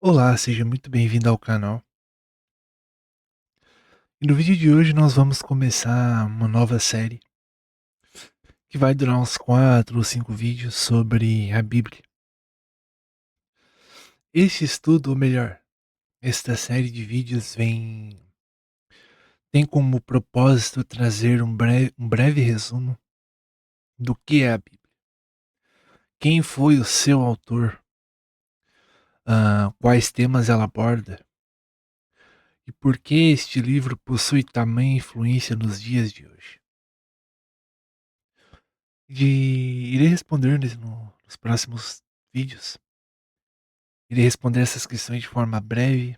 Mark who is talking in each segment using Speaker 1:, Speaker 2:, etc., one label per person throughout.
Speaker 1: Olá, seja muito bem-vindo ao canal. E no vídeo de hoje nós vamos começar uma nova série que vai durar uns 4 ou 5 vídeos sobre a Bíblia. Este estudo, ou melhor, esta série de vídeos tem como propósito trazer um breve resumo do que é a Bíblia. Quem foi o seu autor, quais temas ela aborda e por que este livro possui tamanha influência nos dias de hoje. Irei responder nos próximos vídeos. Irei responder essas questões de forma breve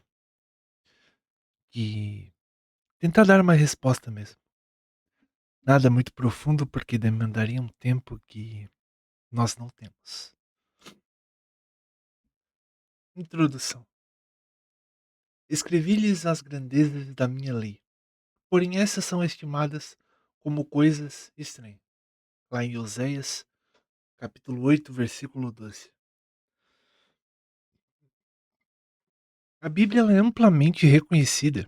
Speaker 1: e tentar dar uma resposta mesmo. Nada muito profundo porque demandaria um tempo que nós não temos. Introdução. Escrevi-lhes as grandezas da minha lei, porém essas são estimadas como coisas estranhas. Lá em Oséias, capítulo 8, versículo 12. A Bíblia é amplamente reconhecida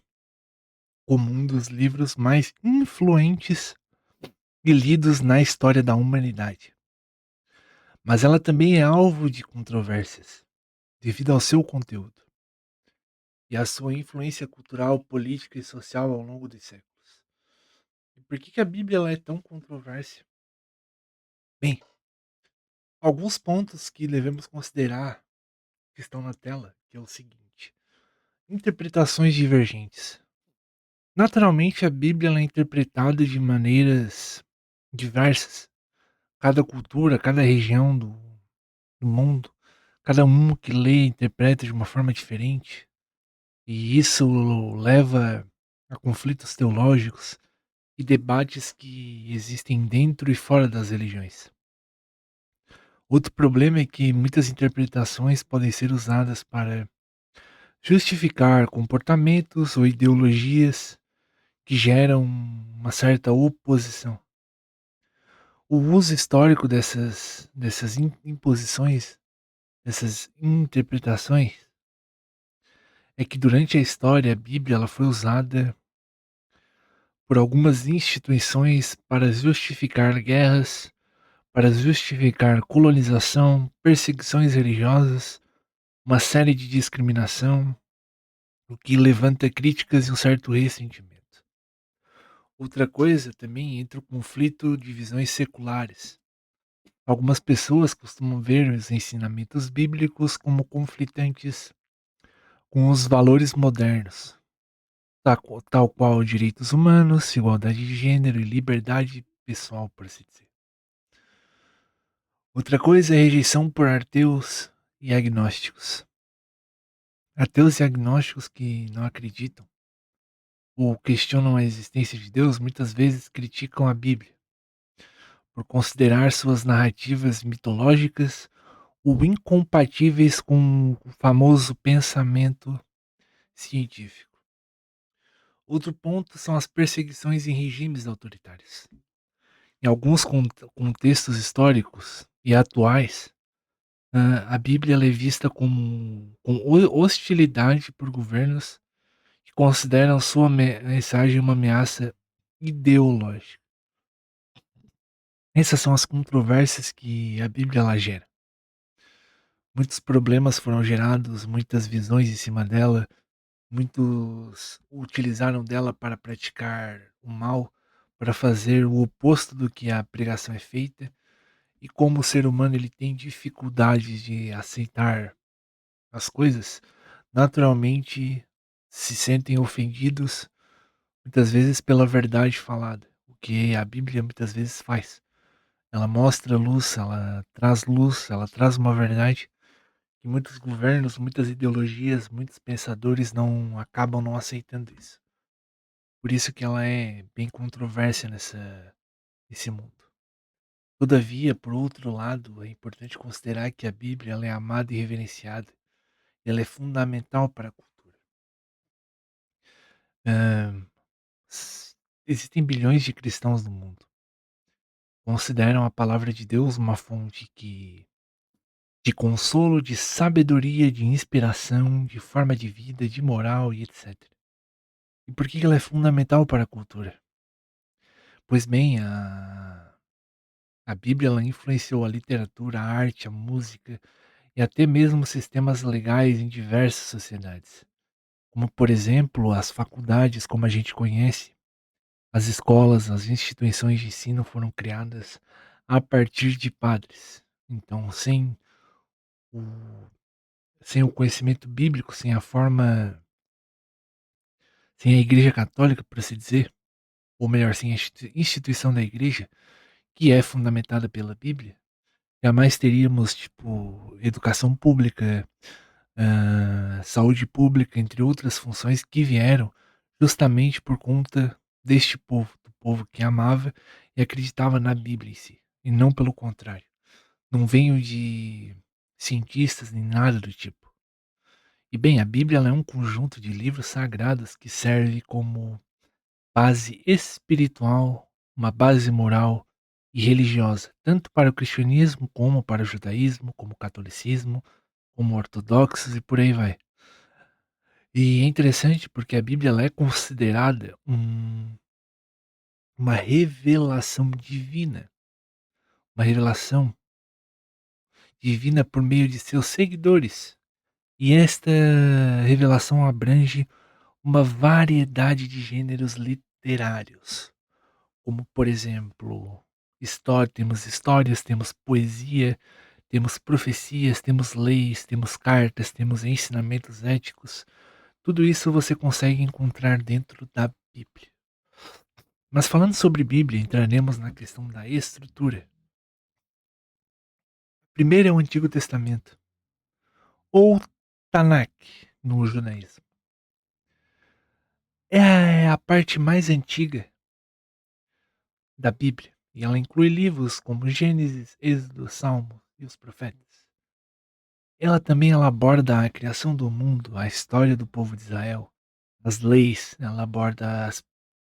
Speaker 1: como um dos livros mais influentes e lidos na história da humanidade. Mas ela também é alvo de controvérsias, devido ao seu conteúdo e à sua influência cultural, política e social ao longo dos séculos. E por que a Bíblia ela é tão controversa? Bem, alguns pontos que devemos considerar que estão na tela, que é o seguinte: interpretações divergentes. Naturalmente, a Bíblia ela é interpretada de maneiras diversas. Cada cultura, cada região do mundo, cada um que lê interpreta de uma forma diferente. E isso leva a conflitos teológicos e debates que existem dentro e fora das religiões. Outro problema é que muitas interpretações podem ser usadas para justificar comportamentos ou ideologias que geram uma certa oposição. O uso histórico dessas imposições, dessas interpretações, é que durante a história a Bíblia ela foi usada por algumas instituições para justificar guerras, para justificar colonização, perseguições religiosas, uma série de discriminação, o que levanta críticas e um certo ressentimento. Outra coisa também entra o conflito de visões seculares. Algumas pessoas costumam ver os ensinamentos bíblicos como conflitantes com os valores modernos, tal qual direitos humanos, igualdade de gênero e liberdade pessoal, por assim dizer. Outra coisa é a rejeição por ateus e agnósticos. Ateus e agnósticos que não acreditam ou questionam a existência de Deus muitas vezes criticam a Bíblia por considerar suas narrativas mitológicas ou incompatíveis com o famoso pensamento científico. Outro ponto são as perseguições em regimes autoritários. Em alguns contextos históricos e atuais, a Bíblia ela é vista com hostilidade por governos que consideram sua mensagem uma ameaça ideológica. Essas são as controvérsias que a Bíblia ela gera. Muitos problemas foram gerados, muitas visões em cima dela, muitos utilizaram dela para praticar o mal, para fazer o oposto do que a pregação é feita. E como o ser humano ele tem dificuldades de aceitar as coisas, naturalmente se sentem ofendidos muitas vezes pela verdade falada, o que a Bíblia muitas vezes faz. Ela mostra luz, ela traz uma verdade que muitos governos, muitas ideologias, muitos pensadores não acabam não aceitando isso. Por isso que ela é bem controversa nesse mundo. Todavia, por outro lado, é importante considerar que a Bíblia ela é amada e reverenciada. Ela é fundamental para a cultura. Hã, existem bilhões de cristãos no mundo. Consideram a palavra de Deus uma fonte de consolo, de sabedoria, de inspiração, de forma de vida, de moral e etc. E por que ela é fundamental para a cultura? Pois bem, a Bíblia ela influenciou a literatura, a arte, a música e até mesmo sistemas legais em diversas sociedades, como por exemplo as faculdades, como a gente conhece, as escolas, as instituições de ensino foram criadas a partir de padres. Então, o, sem o conhecimento bíblico, sem a Igreja Católica, por assim dizer, ou melhor, sem a instituição da Igreja, que é fundamentada pela Bíblia, jamais teríamos, tipo, educação pública, saúde pública, entre outras funções que vieram justamente por conta deste povo, do povo que amava e acreditava na Bíblia em si, e não pelo contrário. Não venho de cientistas nem nada do tipo. E bem, a Bíblia ela é um conjunto de livros sagrados que serve como base espiritual, uma base moral e religiosa, tanto para o cristianismo como para o judaísmo, como o catolicismo, como ortodoxos e por aí vai. E é interessante porque a Bíblia ela é considerada uma revelação divina, uma revelação divina por meio de seus seguidores. E esta revelação abrange uma variedade de gêneros literários, como por exemplo, temos histórias, temos poesia, temos profecias, temos leis, temos cartas, temos ensinamentos éticos. Tudo isso você consegue encontrar dentro da Bíblia. Mas falando sobre Bíblia, entraremos na questão da estrutura. Primeiro é o Antigo Testamento, ou Tanakh no judaísmo. É a parte mais antiga da Bíblia, e ela inclui livros como Gênesis, Êxodo, Salmos e os Profetas. Ela aborda a criação do mundo, a história do povo de Israel, as leis, ela aborda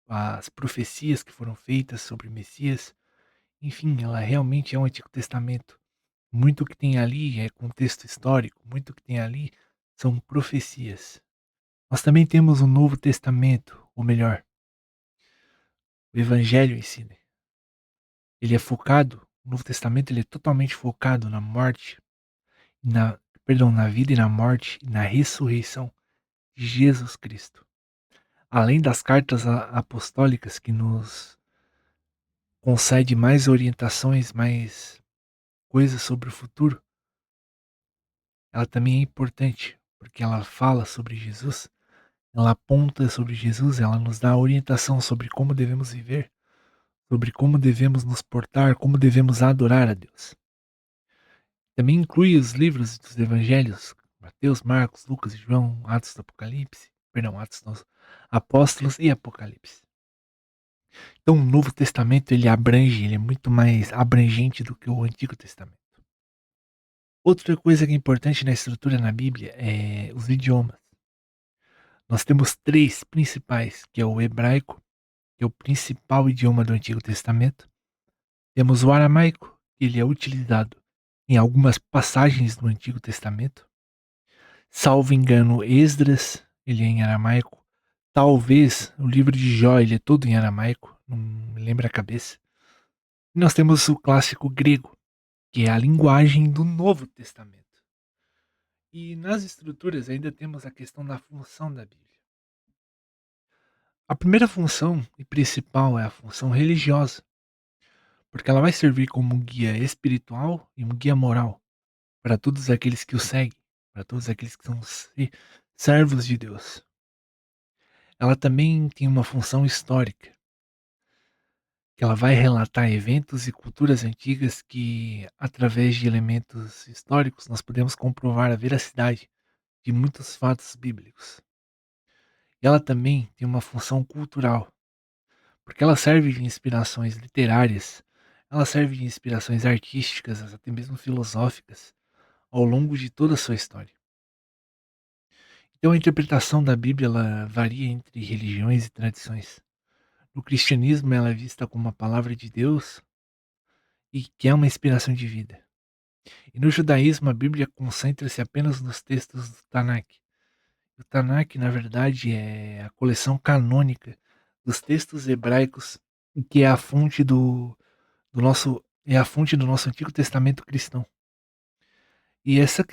Speaker 1: as profecias que foram feitas sobre o Messias. Enfim, ela realmente é um Antigo Testamento. Muito que tem ali é contexto histórico, muito que tem ali são profecias. Nós também temos o Novo Testamento, ou melhor, o Evangelho em si, né? Ele é focado, o Novo Testamento ele é totalmente focado na morte, na vida e na morte e na ressurreição de Jesus Cristo. Além das cartas apostólicas que nos concede mais orientações, mais coisas sobre o futuro, ela também é importante, porque ela fala sobre Jesus, ela aponta sobre Jesus, ela nos dá orientação sobre como devemos viver, sobre como devemos nos portar, como devemos adorar a Deus. Também inclui os livros dos evangelhos, Mateus, Marcos, Lucas e João, Atos do Apocalipse, perdão, Atos dos Apóstolos e Apocalipse. Então o Novo Testamento ele é muito mais abrangente do que o Antigo Testamento. Outra coisa que é importante na estrutura na Bíblia é os idiomas. Nós temos três principais, que é o hebraico, que é o principal idioma do Antigo Testamento. Temos o aramaico, que ele é utilizado em algumas passagens do Antigo Testamento. Salvo engano, Esdras, ele é em aramaico. Talvez o livro de Jó, ele é todo em aramaico, não me lembra a cabeça. E nós temos o clássico grego, que é a linguagem do Novo Testamento. E nas estruturas ainda temos a questão da função da Bíblia. A primeira função e principal é a função religiosa, porque ela vai servir como um guia espiritual e um guia moral para todos aqueles que o seguem, para todos aqueles que são servos de Deus. Ela também tem uma função histórica, que ela vai relatar eventos e culturas antigas que, através de elementos históricos, nós podemos comprovar a veracidade de muitos fatos bíblicos. E ela também tem uma função cultural, porque ela serve de inspirações literárias, ela serve de inspirações artísticas, até mesmo filosóficas, ao longo de toda a sua história. Então a interpretação da Bíblia ela varia entre religiões e tradições. No cristianismo ela é vista como a palavra de Deus e que é uma inspiração de vida. E no judaísmo, a Bíblia concentra-se apenas nos textos do Tanakh. O Tanakh, na verdade, é a coleção canônica dos textos hebraicos, que é a fonte do nosso Antigo Testamento cristão. E essa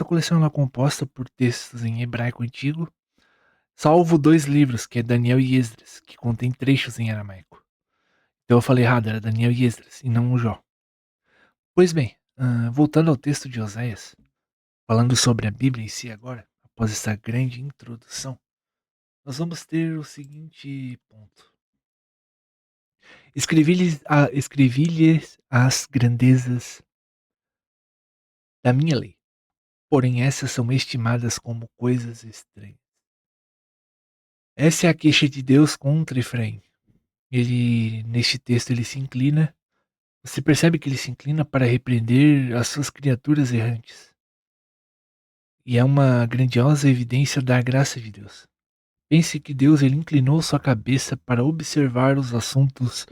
Speaker 1: coleção ela é composta por textos em hebraico antigo, salvo 2 livros, que é Daniel e Esdras, que contém trechos em aramaico. Então eu falei errado, era Daniel e Esdras, e não o Jó. Pois bem, voltando ao texto de Oséias, falando sobre a Bíblia em si agora, após essa grande introdução, nós vamos ter o seguinte ponto. Escrevi-lhes as grandezas da minha lei, porém essas são estimadas como coisas estranhas. Essa é a queixa de Deus contra Efraim. Neste texto, ele se inclina. Você percebe que ele se inclina para repreender as suas criaturas errantes. E é uma grandiosa evidência da graça de Deus. Pense que Deus ele inclinou sua cabeça para observar os assuntos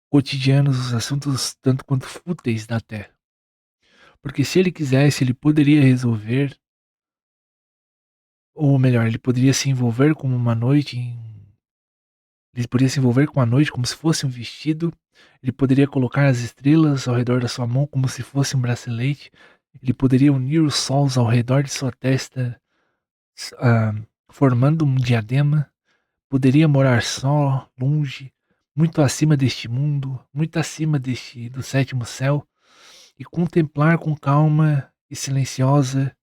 Speaker 1: cotidianos, os assuntos tanto quanto fúteis da terra. Porque se ele quisesse, ele poderia resolver, ou melhor, ele poderia se envolver como uma noite ele poderia se envolver com a noite como se fosse um vestido, ele poderia colocar as estrelas ao redor da sua mão como se fosse um bracelete, ele poderia unir os sols ao redor de sua testa, ah, formando um diadema, poderia morar só, longe, muito acima deste mundo, muito acima do sétimo céu, e contemplar com calma e silenciosa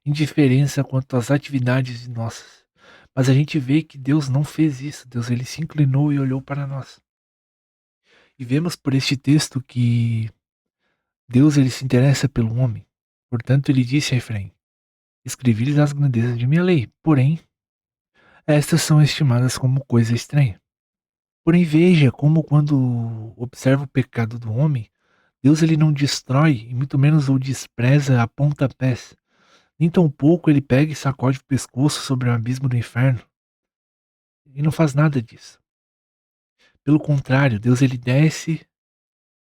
Speaker 1: indiferença quanto às atividades nossas. Mas a gente vê que Deus não fez isso. Deus ele se inclinou e olhou para nós. E vemos por este texto que Deus ele se interessa pelo homem. Portanto, ele disse a Efraim: Escrevi-lhes as grandezas de minha lei, porém, estas são estimadas como coisa estranha. Porém, veja como quando observa o pecado do homem, Deus ele não destrói, e muito menos o despreza a pontapés. Nem tampouco ele pega e sacode o pescoço sobre o abismo do inferno. E não faz nada disso. Pelo contrário, Deus ele desce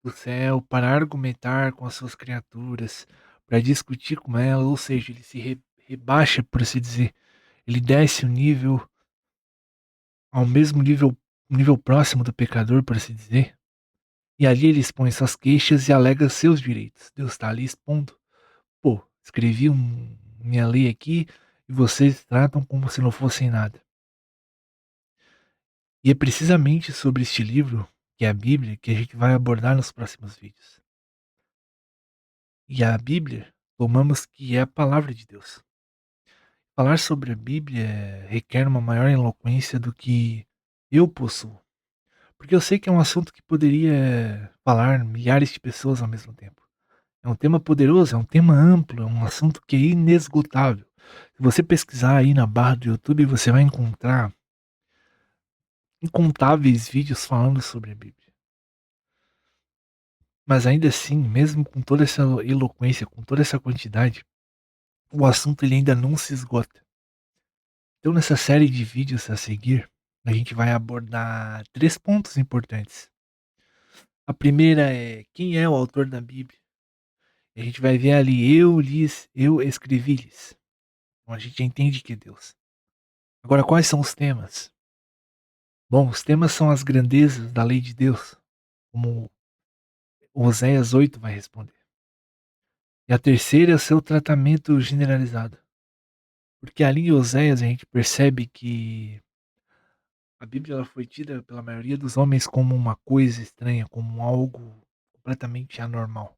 Speaker 1: do céu para argumentar com as suas criaturas, para discutir com elas, ou seja, ele se rebaixa, por assim dizer. Ele desce o nível ao mesmo nível próximo do pecador, por assim dizer. E ali ele expõe suas queixas e alega seus direitos. Deus está ali expondo. Pô, escrevi minha lei aqui e vocês tratam como se não fossem nada. E é precisamente sobre este livro, que é a Bíblia, que a gente vai abordar nos próximos vídeos. E a Bíblia, tomamos que é a palavra de Deus. Falar sobre a Bíblia requer uma maior eloquência do que eu possuo. Porque eu sei que é um assunto que poderia falar milhares de pessoas ao mesmo tempo. É um tema poderoso, é um tema amplo, é um assunto que é inesgotável. Se você pesquisar aí na barra do YouTube, você vai encontrar incontáveis vídeos falando sobre a Bíblia. Mas ainda assim, mesmo com toda essa eloquência, com toda essa quantidade, o assunto ele ainda não se esgota. Então, nessa série de vídeos a seguir, a gente vai abordar 3 pontos importantes. A primeira é quem é o autor da Bíblia. E a gente vai ver ali, eu escrevi-lhes. Então a gente já entende que é Deus. Agora, quais são os temas? Bom, os temas são as grandezas da lei de Deus, como Oséias 8 vai responder. E a terceira é o seu tratamento generalizado. Porque ali em Oséias a gente percebe que a Bíblia ela foi tida pela maioria dos homens como uma coisa estranha, como algo completamente anormal.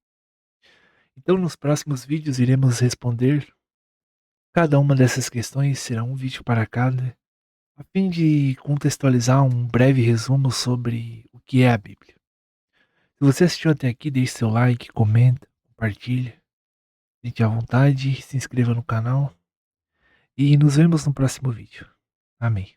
Speaker 1: Então, nos próximos vídeos iremos responder cada uma dessas questões, será um vídeo para cada, a fim de contextualizar um breve resumo sobre o que é a Bíblia. Se você assistiu até aqui, deixe seu like, comenta, compartilha, sente à vontade, se inscreva no canal e nos vemos no próximo vídeo. Amém.